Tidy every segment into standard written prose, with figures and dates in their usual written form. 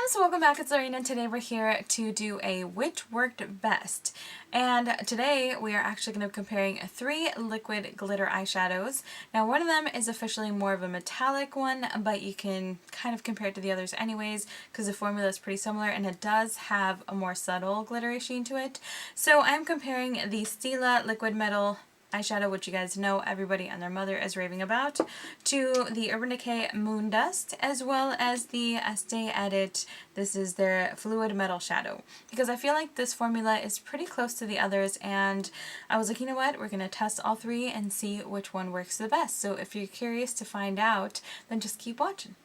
So welcome back, it's Lorena, and today we're here to do a which worked best. And today we are actually going to be comparing 3 liquid glitter eyeshadows. Now one of them is officially more of a metallic one, but you can kind of compare it to the others anyways because the formula is pretty similar and it does have a more subtle glittery sheen to it. So I'm comparing the Stila liquid metal eyeshadow, which you guys know everybody and their mother is raving about, to the Urban Decay Moon Dust, as well as the Estee Edit. This is their fluid metal shadow, because I feel like this formula is pretty close to the others, and I was like, you know what, we're gonna test all 3 and see which one works the best. So if you're curious to find out, then just keep watching.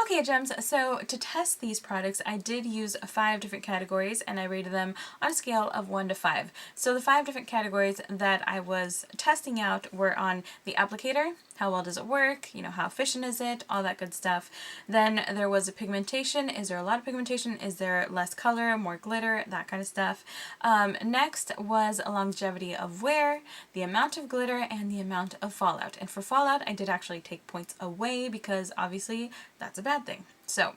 Okay, gems, so to test these products I did use 5 different categories and I rated them on a scale of 1 to 5. So the 5 different categories that I was testing out were on the applicator, how well does it work, you know, how efficient is it, all that good stuff. Then there was a pigmentation, is there a lot of pigmentation, is there less color, more glitter, that kind of stuff. Next was a longevity of wear, the amount of glitter, and the amount of fallout. And for fallout I did actually take points away because obviously that's a bad thing. So,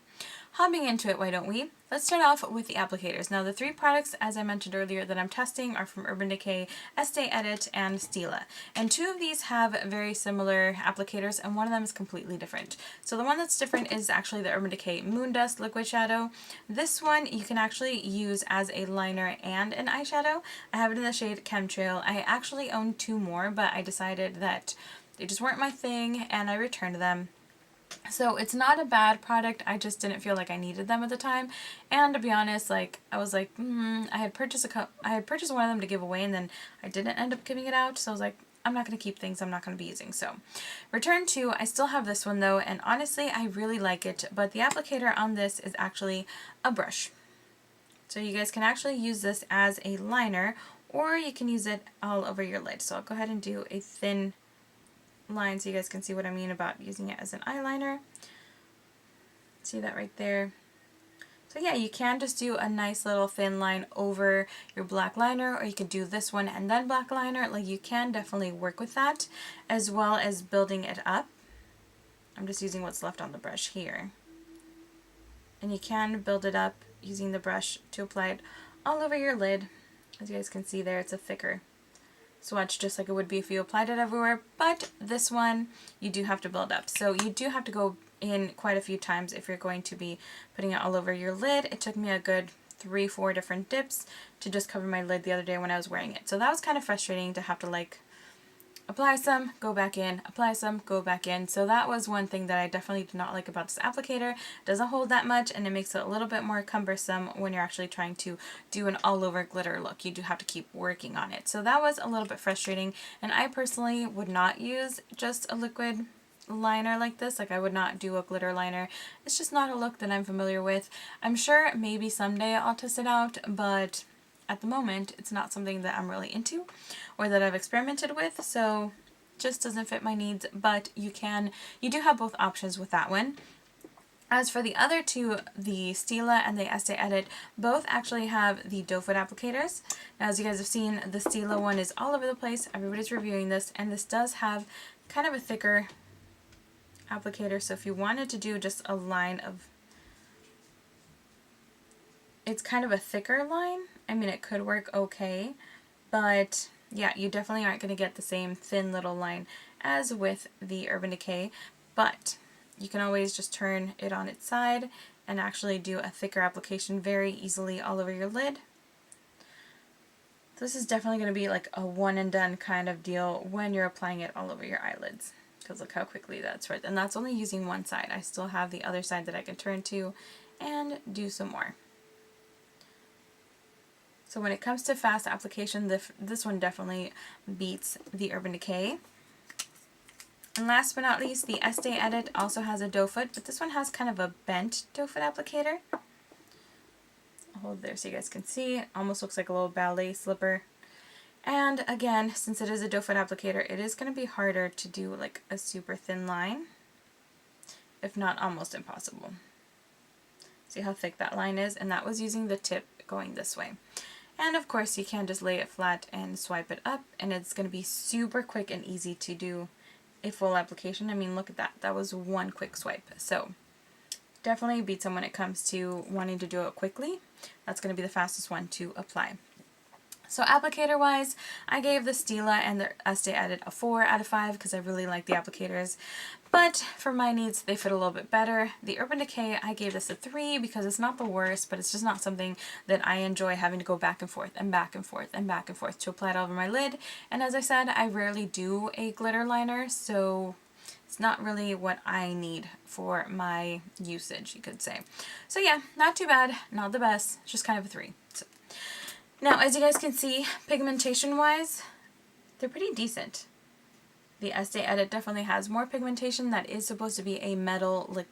hopping into it, why don't we? Let's start off with the applicators. Now the 3 products, as I mentioned earlier, that I'm testing are from Urban Decay, Estee Edit, and Stila. And 2 of these have very similar applicators and one of them is completely different. So the one that's different is actually the Urban Decay Moon Dust Liquid Shadow. This one you can actually use as a liner and an eyeshadow. I have it in the shade Chemtrail. I actually own 2 more, but I decided that they just weren't my thing and I returned them. So it's not a bad product, I just didn't feel like I needed them at the time. And to be honest, like I was like, I had purchased one of them to give away and then I didn't end up giving it out. So I was like, I'm not going to keep things I'm not going to be using. So return to, I still have this one though, and honestly I really like it, but the applicator on this is actually a brush. So you guys can actually use this as a liner or you can use it all over your lid. So I'll go ahead and do a thin line so you guys can see what I mean about using it as an eyeliner. See that right there? So yeah, you can just do a nice little thin line over your black liner, or you could do this one and then black liner. Like, you can definitely work with that, as well as building it up. I'm just using what's left on the brush here. And you can build it up using the brush to apply it all over your lid. As you guys can see there, it's a thicker swatch, just like it would be if you applied it everywhere, but this one you do have to build up. So you do have to go in quite a few times if you're going to be putting it all over your lid. It took me a good 3-4 different dips to just cover my lid the other day when I was wearing it. So that was kind of frustrating to have to like apply some, go back in, apply some, go back in. So that was one thing that I definitely did not like about this applicator. It doesn't hold that much and it makes it a little bit more cumbersome when you're actually trying to do an all over glitter look. You do have to keep working on it. So that was a little bit frustrating, and I personally would not use just a liquid liner like this. Like, I would not do a glitter liner. It's just not a look that I'm familiar with. I'm sure maybe someday I'll test it out, but at the moment it's not something that I'm really into or that I've experimented with, so just doesn't fit my needs. But you do have both options with that one. As for the other 2, the Stila and the Estee Edit, both actually have the doe foot applicators. Now, as you guys have seen, the Stila one is all over the place. Everybody's reviewing this, and this does have kind of a thicker applicator. So if you wanted to do just a line of, it's kind of a thicker line. I mean, it could work okay, but yeah, you definitely aren't going to get the same thin little line as with the Urban Decay, but you can always just turn it on its side and actually do a thicker application very easily all over your lid. This is definitely going to be like a one and done kind of deal when you're applying it all over your eyelids, because look how quickly that's right. And that's only using one side. I still have the other side that I can turn to and do some more. So when it comes to fast application, this one definitely beats the Urban Decay. And last but not least, the Estee Edit also has a doe foot, but this one has kind of a bent doe foot applicator. I'll hold there so you guys can see. It almost looks like a little ballet slipper. And again, since it is a doe foot applicator, it is going to be harder to do like a super thin line, if not almost impossible. See how thick that line is? And that was using the tip going this way. And of course you can just lay it flat and swipe it up, and it's going to be super quick and easy to do a full application. I mean, look at that. That was one quick swipe. So definitely beats them when it comes to wanting to do it quickly. That's going to be the fastest one to apply. So applicator wise, I gave the Stila and the Estee Edit a 4 out of 5 because I really like the applicators. But for my needs, they fit a little bit better. The Urban Decay, I gave this a 3 because it's not the worst, but it's just not something that I enjoy having to go back and forth and back and forth and back and forth to apply it all over my lid. And as I said, I rarely do a glitter liner, so it's not really what I need for my usage, you could say. So yeah, not too bad, not the best, just kind of a 3. So, now, as you guys can see, pigmentation wise, they're pretty decent. The Estee Edit definitely has more pigmentation. That is supposed to be a metallic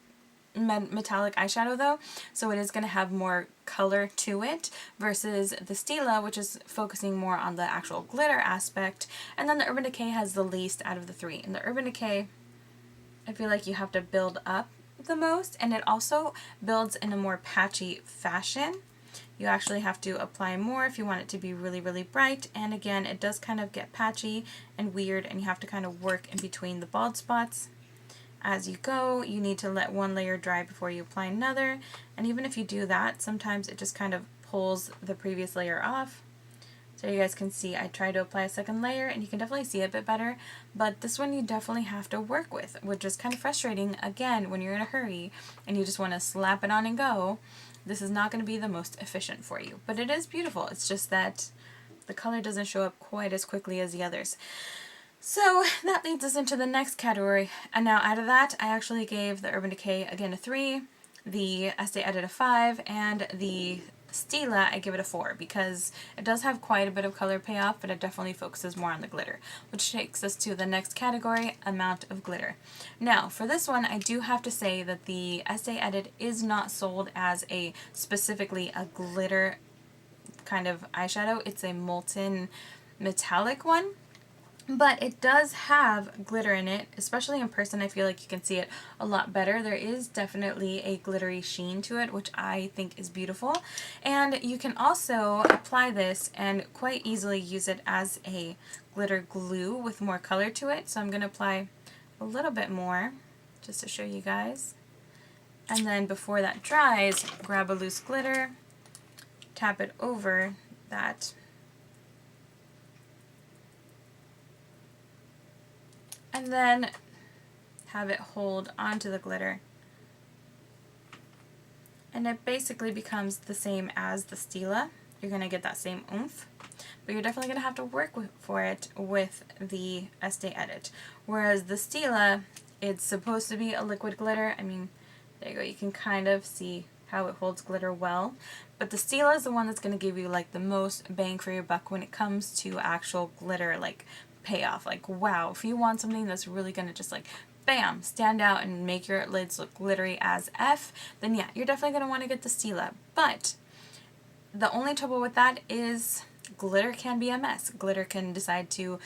eyeshadow though, so it is going to have more color to it, versus the Stila, which is focusing more on the actual glitter aspect. And then the Urban Decay has the least out of the 3. In the Urban Decay, I feel like you have to build up the most, and it also builds in a more patchy fashion. You actually have to apply more if you want it to be really, really bright, and again, it does kind of get patchy and weird, and you have to kind of work in between the bald spots as you go. You need to let one layer dry before you apply another, and even if you do that, sometimes it just kind of pulls the previous layer off. So you guys can see I tried to apply a second layer, and you can definitely see it a bit better, but this one you definitely have to work with, which is kind of frustrating, again, when you're in a hurry and you just want to slap it on and go. This is not going to be the most efficient for you, but it is beautiful. It's just that the color doesn't show up quite as quickly as the others. So that leads us into the next category, and now out of that, I actually gave the Urban Decay again a 3, the Estee Edit a 5, and the Stila, I give it a 4 because it does have quite a bit of color payoff, but it definitely focuses more on the glitter, which takes us to the next category, amount of glitter. Now, for this one, I do have to say that the Estee Edit is not sold as specifically a glitter kind of eyeshadow. It's a molten metallic one. But it does have glitter in it, especially in person. I feel like you can see it a lot better. There is definitely a glittery sheen to it, which I think is beautiful. And you can also apply this and quite easily use it as a glitter glue with more color to it. So I'm going to apply a little bit more just to show you guys. And then before that dries, grab a loose glitter, tap it over that, and then have it hold onto the glitter. And it basically becomes the same as the Stila. You're going to get that same oomph, but you're definitely going to have to work for it with the Estee Edit. Whereas the Stila, it's supposed to be a liquid glitter. I mean, there you go, you can kind of see how it holds glitter well. But the Stila is the one that's going to give you like the most bang for your buck when it comes to actual glitter, like payoff. Like, wow, if you want something that's really going to just like bam, stand out and make your lids look glittery as F, then yeah, you're definitely going to want to get the Stila. But the only trouble with that is glitter can be a mess. Glitter can decide to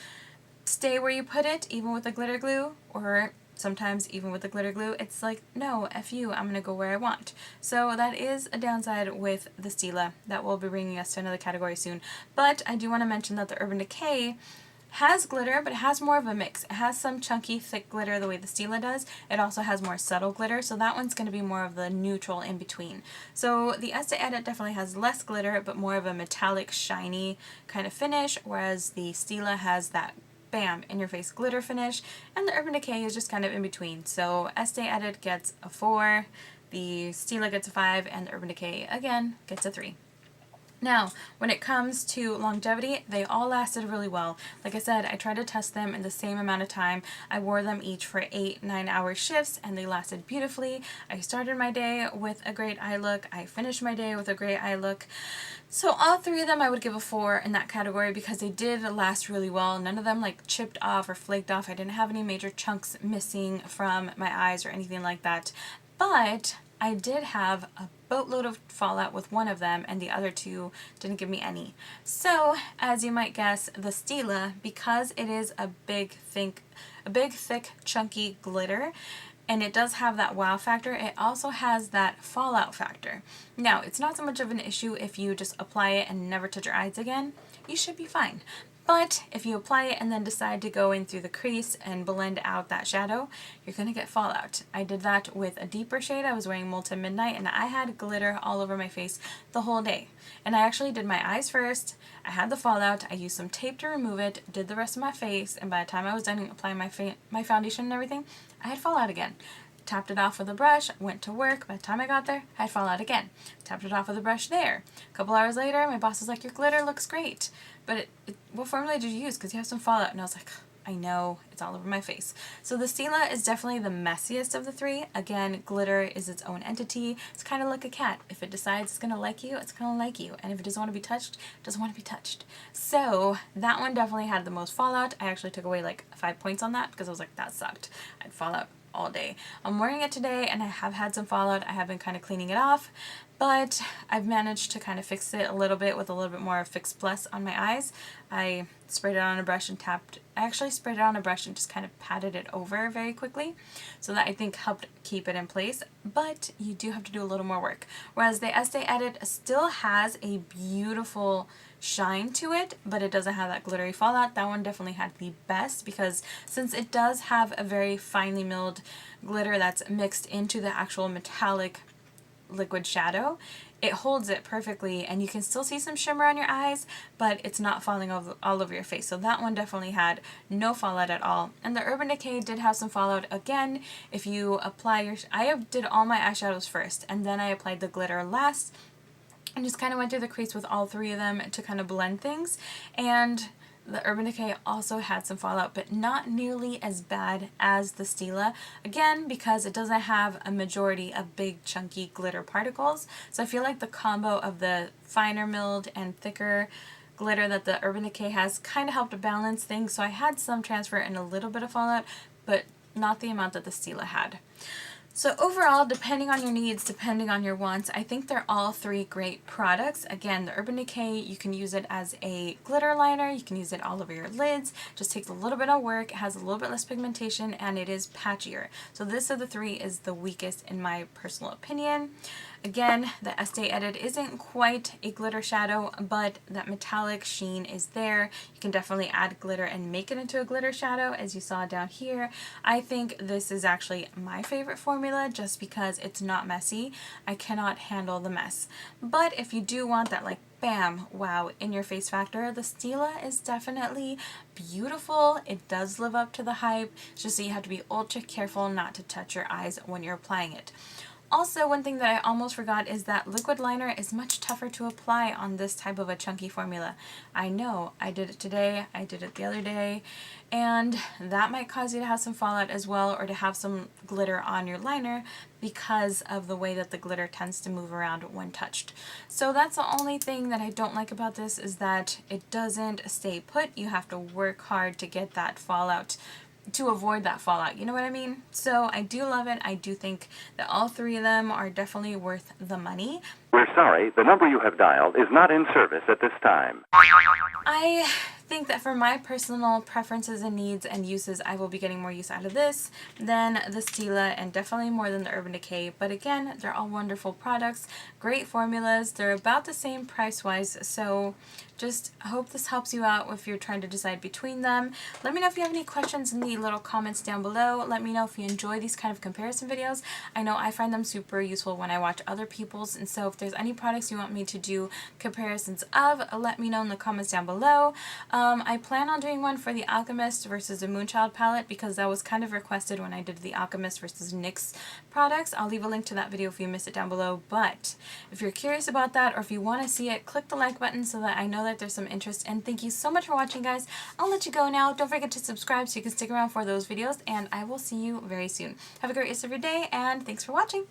stay where you put it, even with the glitter glue, or sometimes even with the glitter glue, it's like, no, F you, I'm going to go where I want. So that is a downside with the Stila. That will be bringing us to another category soon. But I do want to mention that the Urban Decay has glitter, but it has more of a mix. It has some chunky, thick glitter the way the Stila does. It also has more subtle glitter, so that one's going to be more of the neutral in between. So the Estee Edit definitely has less glitter, but more of a metallic, shiny kind of finish, whereas the Stila has that bam, in your face glitter finish, and the Urban Decay is just kind of in between. So Estee Edit gets a 4, the Stila gets a 5, and the Urban Decay, again, gets a 3. Now, when it comes to longevity, they all lasted really well. Like I said, I tried to test them in the same amount of time. I wore them each for 8-9 hour shifts, and they lasted beautifully. I started my day with a great eye look. I finished my day with a great eye look. So all 3 of them I would give a 4 in that category because they did last really well. None of them like chipped off or flaked off. I didn't have any major chunks missing from my eyes or anything like that. But I did have a boatload of fallout with one of them, and the other 2 didn't give me any. So, as you might guess, the Stila, because it is a big, thick, chunky glitter, and it does have that wow factor, it also has that fallout factor. Now, it's not so much of an issue if you just apply it and never touch your eyes again. You should be fine. But if you apply it and then decide to go in through the crease and blend out that shadow, you're going to get fallout. I did that with a deeper shade. I was wearing Molten Midnight and I had glitter all over my face the whole day. And I actually did my eyes first. I had the fallout. I used some tape to remove it, did the rest of my face, and by the time I was done applying my foundation and everything, I had fallout again. Tapped it off with a brush, went to work. By the time I got there, I had fallout again. Tapped it off with a brush there. A couple hours later, my boss was like, your glitter looks great. But what formula did you use? Because you have some fallout. And I was like, I know, it's all over my face. So the Stila is definitely the messiest of the three. Again, glitter is its own entity. It's kind of like a cat. If it decides it's going to like you, it's going to like you. And if it doesn't want to be touched, it doesn't want to be touched. So that one definitely had the most fallout. I actually took away like 5 points on that because I was like, that sucked. I had fallout all day. I'm wearing it today and I have had some fallout. I have been kind of cleaning it off, but I've managed to kind of fix it a little bit with a little bit more Fix Plus on my eyes. I sprayed it on a brush and I actually sprayed it on a brush and just kind of patted it over very quickly. So that I think helped keep it in place, but you do have to do a little more work. Whereas the Estee Edit still has a beautiful shine to it, but it doesn't have that glittery fallout. That one definitely had the best because since it does have a very finely milled glitter that's mixed into the actual metallic liquid shadow, it holds it perfectly and you can still see some shimmer on your eyes, but it's not falling all over your face. So that one definitely had no fallout at all. And the Urban Decay did have some fallout. Again, if you apply I did all my eyeshadows first and then I applied the glitter last and just kind of went through the crease with all three of them to kind of blend things. And the Urban Decay also had some fallout, but not nearly as bad as the Stila. Again, because it doesn't have a majority of big chunky glitter particles. So I feel like the combo of the finer milled and thicker glitter that the Urban Decay has kind of helped balance things. So I had some transfer and a little bit of fallout, but not the amount that the Stila had. So overall, depending on your needs, depending on your wants, I think they're all three great products. Again, the Urban Decay, you can use it as a glitter liner, you can use it all over your lids, just takes a little bit of work, it has a little bit less pigmentation, and it is patchier. So this of the three is the weakest in my personal opinion. Again, the Estee Edit isn't quite a glitter shadow, but that metallic sheen is there. You can definitely add glitter and make it into a glitter shadow, as you saw down here. I think this is actually my favorite formula just because it's not messy. I cannot handle the mess. But if you do want that like bam, wow, in your face factor, the Stila is definitely beautiful. It does live up to the hype. It's just that you have to be ultra careful not to touch your eyes when you're applying it. Also, one thing that I almost forgot is that liquid liner is much tougher to apply on this type of a chunky formula. I know, I did it today, I did it the other day, and that might cause you to have some fallout as well, or to have some glitter on your liner because of the way that the glitter tends to move around when touched. So that's the only thing that I don't like about this, is that it doesn't stay put. You have to work hard to get that fallout, to avoid that fallout, you know what I mean? So I do love it. I do think that all three of them are definitely worth the money. We're sorry, the number you have dialed is not in service at this time. I think that for my personal preferences and needs and uses, I will be getting more use out of this than the Stila, and definitely more than the Urban Decay. But again, they're all wonderful products, great formulas. They're about the same price-wise, so just hope this helps you out if you're trying to decide between them. Let me know if you have any questions in the little comments down below. Let me know if you enjoy these kind of comparison videos. I know I find them super useful when I watch other people's, and so if there's any products you want me to do comparisons of, let me know in the comments down below. I plan on doing one for the Alchemist versus the Moonchild palette because that was kind of requested when I did the Alchemist versus NYX products. I'll leave a link to that video if you missed it down below, but if you're curious about that or if you want to see it, click the like button so that I know that there's some interest. And thank you so much for watching, guys. I'll let you go now. Don't forget to subscribe so you can stick around for those videos, and I will see you very soon. Have a great rest of your day, and thanks for watching.